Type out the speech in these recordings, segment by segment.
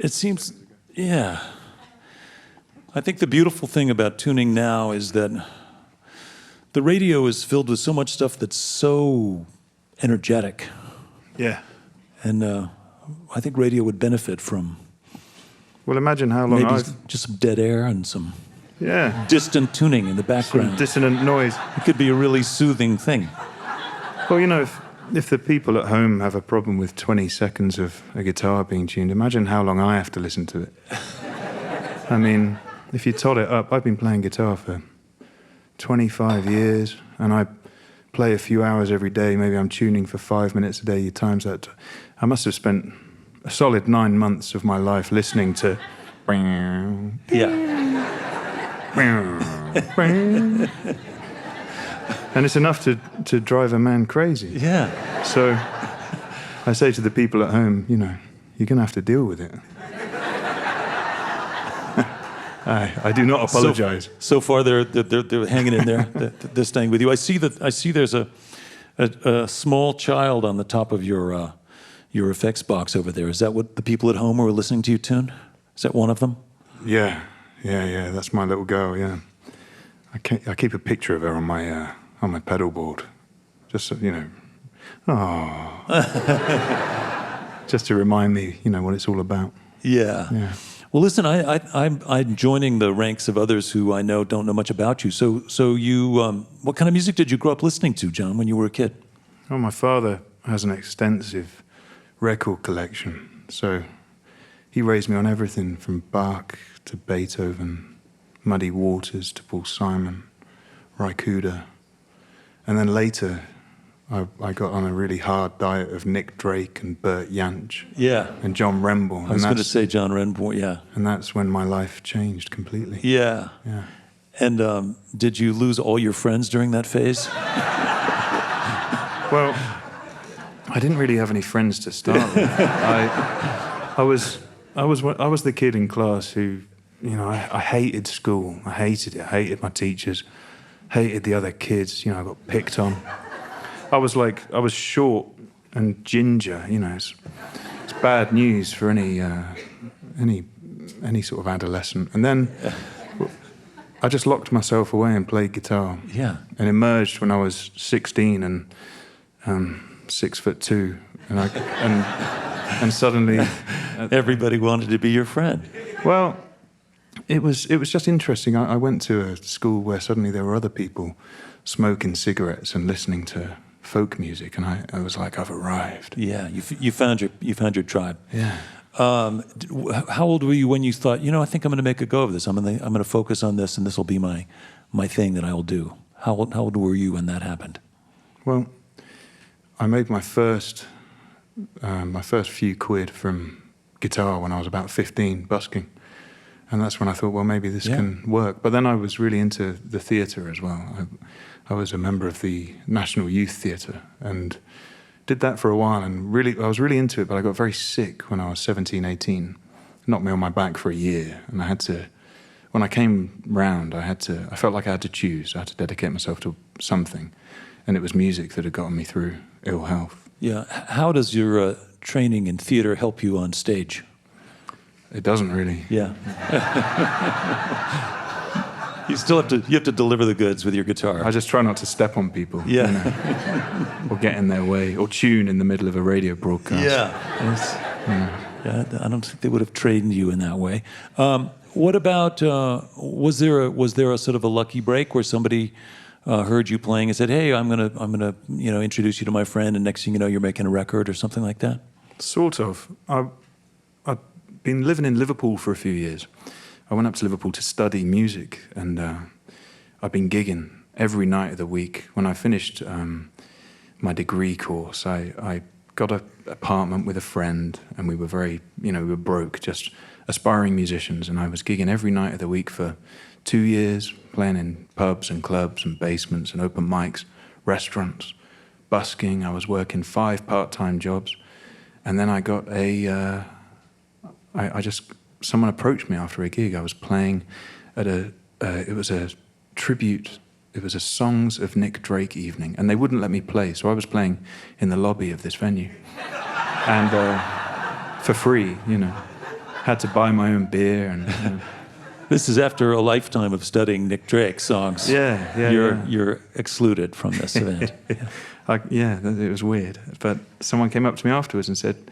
It seems, yeah. I think the beautiful thing about tuning now is that the radio is filled with so much stuff that's so energetic. Yeah. And I think radio would benefit from Well, imagine how long maybe just some dead air and some distant tuning in the background. Some dissonant noise. It could be a really soothing thing. Well, you know, if the people at home have a problem with 20 seconds of a guitar being tuned, imagine how long I have to listen to it. I mean, if you tot it up, I've been playing guitar for 25 years, and I play a few hours every day. Maybe I'm tuning for 5 minutes a day. You times that. I must have spent a solid 9 months of my life listening to... Yeah. And it's enough to drive a man crazy. Yeah. So I say to the people at home, you know, you're going to have to deal with it. I do not apologize. So far, they're hanging in there. They're staying with you. I see there's a small child on the top of your effects box over there. Is that what the people at home who are listening to you tune? Is that one of them? Yeah. That's my little girl. Yeah. I keep a picture of her on my pedal board, just so, you know. Just to remind me, you know, what it's all about. Yeah. Well, listen, I'm joining the ranks of others who I know don't know much about you. So you, what kind of music did you grow up listening to, John, when you were a kid? Oh, my father has an extensive record collection. So he raised me on everything from Bach to Beethoven, Muddy Waters to Paul Simon, Ry Cooder. And then later, I got on a really hard diet of Nick Drake and Burt Jansch. Yeah. And John Renbourn. I was going to say John Renbourn, yeah. And that's when my life changed completely. Yeah. And did you lose all your friends during that phase? Well, I didn't really have any friends to start with. I was the kid in class who, you know, I hated school. I hated it. I hated my teachers. Hated the other kids. You know, I got picked on. I was short and ginger. You know, it's bad news for any sort of adolescent. And then I just locked myself away and played guitar. Yeah. And emerged when I was 16 and 6'2", and suddenly everybody wanted to be your friend. Well, it was just interesting. I went to a school where suddenly there were other people smoking cigarettes and listening to folk music, and I was like, I've arrived. Yeah, you found your tribe. Yeah. How old were you when you thought, you know, I think I'm going to make a go of this. I'm going to focus on this, and this will be my thing that I will do. How old were you when that happened? Well, I made my first few quid from guitar when I was about 15, busking. And that's when I thought, well, maybe this can work. But then I was really into the theatre as well. I was a member of the National Youth Theatre and did that for a while. And I was really into it, but I got very sick when I was 17, 18. Knocked me on my back for a year. And I had to, when I came round, I felt like I had to choose. I had to dedicate myself to something. And it was music that had gotten me through ill health. Yeah. How does your training in theatre help you on stage? It doesn't really. Yeah. You still have to deliver the goods with your guitar. I just try not to step on people. Yeah. You know, or get in their way, or tune in the middle of a radio broadcast. Yeah. I don't think they would have trained you in that way. What about was there a sort of a lucky break where somebody heard you playing and said, "Hey, I'm gonna introduce you to my friend," and next thing you know, you're making a record or something like that? Sort of. I've been living in Liverpool for a few years. I went up to Liverpool to study music, and I've been gigging every night of the week. When I finished my degree course, I got an apartment with a friend, and we were we were broke, just aspiring musicians, and I was gigging every night of the week for 2 years, playing in pubs and clubs and basements and open mics, restaurants, busking. I was working 5 part-time jobs, and then I got someone approached me after a gig. I was playing at it was a tribute, it was a Songs of Nick Drake evening, and they wouldn't let me play, so I was playing in the lobby of this venue, and for free, you know. had to buy my own beer and. This is after a lifetime of studying Nick Drake songs. You're excluded from this event. It was weird. But someone came up to me afterwards and said,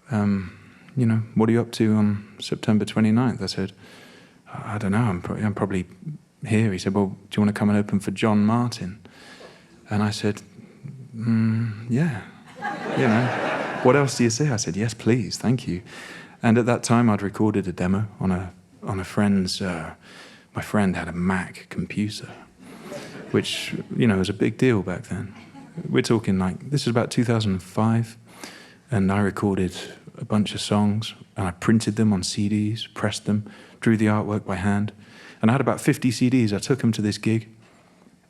what are you up to on September 29th? I said, I don't know, I'm probably here. He said, well, do you want to come and open for John Martin? And I said, yeah, what else do you say? I said, yes, please, thank you. And at that time, I'd recorded a demo on a friend's. My friend had a Mac computer, which was a big deal back then. We're talking this is about 2005, and I recorded a bunch of songs, and I printed them on CDs, pressed them, drew the artwork by hand, and I had about 50 CDs. I took them to this gig,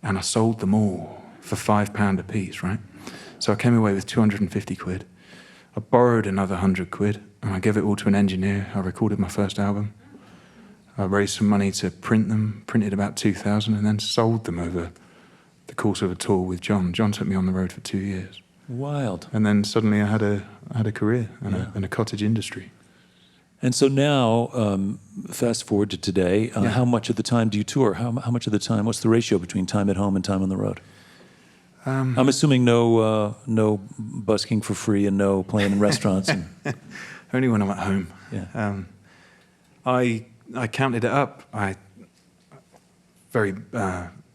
and I sold them all for £5 a piece, right? So I came away with 250 quid. I borrowed another 100 quid, and I gave it all to an engineer. I recorded my first album. I raised some money to print them, printed about 2,000, and then sold them over the course of a tour with John. John took me on the road for 2 years. Wild. And then suddenly I had a career and a cottage industry. And so now, fast forward to today, how much of the time do you tour? How much of the time, what's the ratio between time at home and time on the road? I'm assuming no busking for free and no playing in restaurants. Only when I'm at home. Yeah. I counted it up.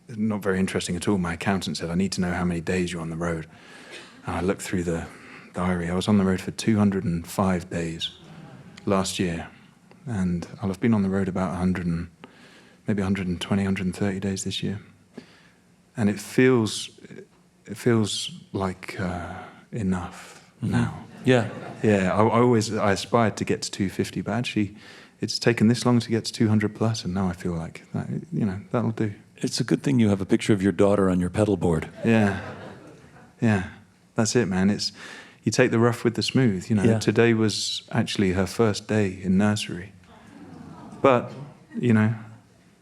Not very interesting at all. My accountant said, I need to know how many days you're on the road. And I looked through the diary. I was on the road for 205 days last year. And I'll have been on the road about 120, 130 days this year. And it feels like enough now. Yeah. Yeah, I aspired to get to 250, but actually it's taken this long to get to 200 plus, and now I feel like that, that'll do. It's a good thing you have a picture of your daughter on your pedal board. Yeah, that's it, man. You take the rough with the smooth. Today was actually her first day in nursery, but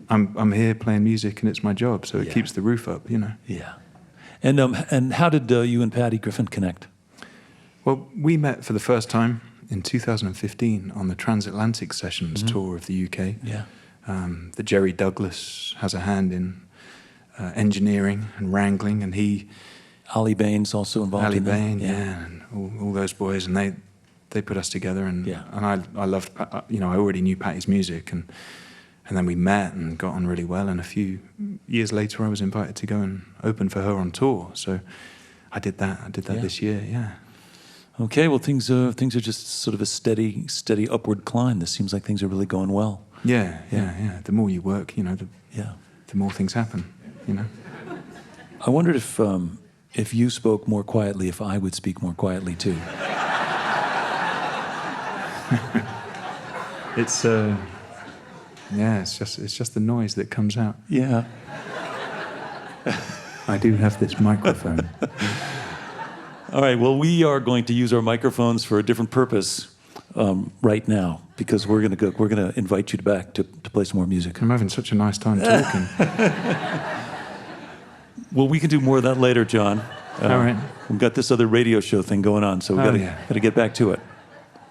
I'm here playing music, and it's my job, so it keeps the roof up. Yeah, and how did you and Patty Griffin connect? Well, we met for the first time in 2015 on the Transatlantic Sessions tour of the UK. Yeah. The Jerry Douglas has a hand in engineering and wrangling, and Ali Bain's also involved Ali in that. Bain, and all those boys, and they put us together, and I loved, I already knew Patty's music, and then we met and got on really well, and a few years later I was invited to go and open for her on tour, so I did that this year, yeah. Okay, well, things are just sort of a steady upward climb. This seems like things are really going well. Yeah. The more you work, the more things happen, I wondered if you spoke more quietly, if I would speak more quietly too. It's just the noise that comes out. Yeah. I do have this microphone. All right, well, we are going to use our microphones for a different purpose right now, because we're going to invite you back to play some more music. I'm having such a nice time talking. Well, we can do more of that later, John. All right. We've got this other radio show thing going on, so we've got to get back to it.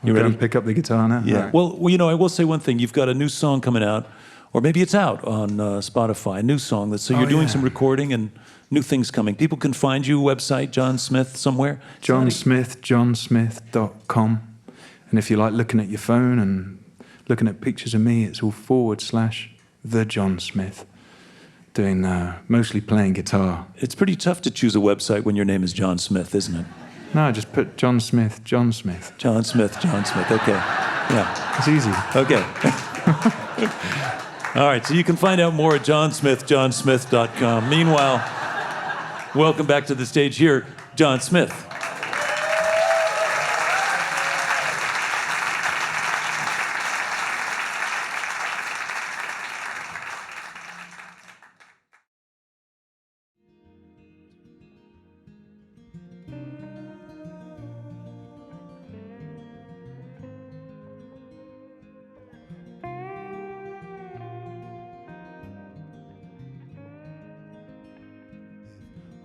You ready? Pick up the guitar now? Yeah. Right. Well, I will say one thing. You've got a new song coming out, or maybe it's out on Spotify, a new song. So you're doing some recording and new things coming. People can find you, website, John Smith, somewhere? johnsmith.com. And if you like looking at your phone and looking at pictures of me, it's all / the John Smith, doing mostly playing guitar. It's pretty tough to choose a website when your name is John Smith, isn't it? No, just put John Smith. John Smith. Okay. Yeah. It's easy. Okay. All right, so you can find out more at johnsmith.com. Meanwhile, welcome back to the stage here, John Smith.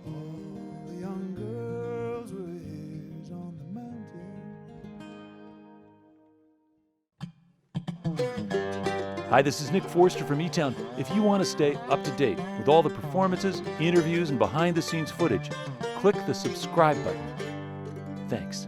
All the young girls were Hi, this is Nick Forster from eTown. If you want to stay up to date with all the performances, interviews, and behind-the-scenes footage, click the subscribe button. Thanks.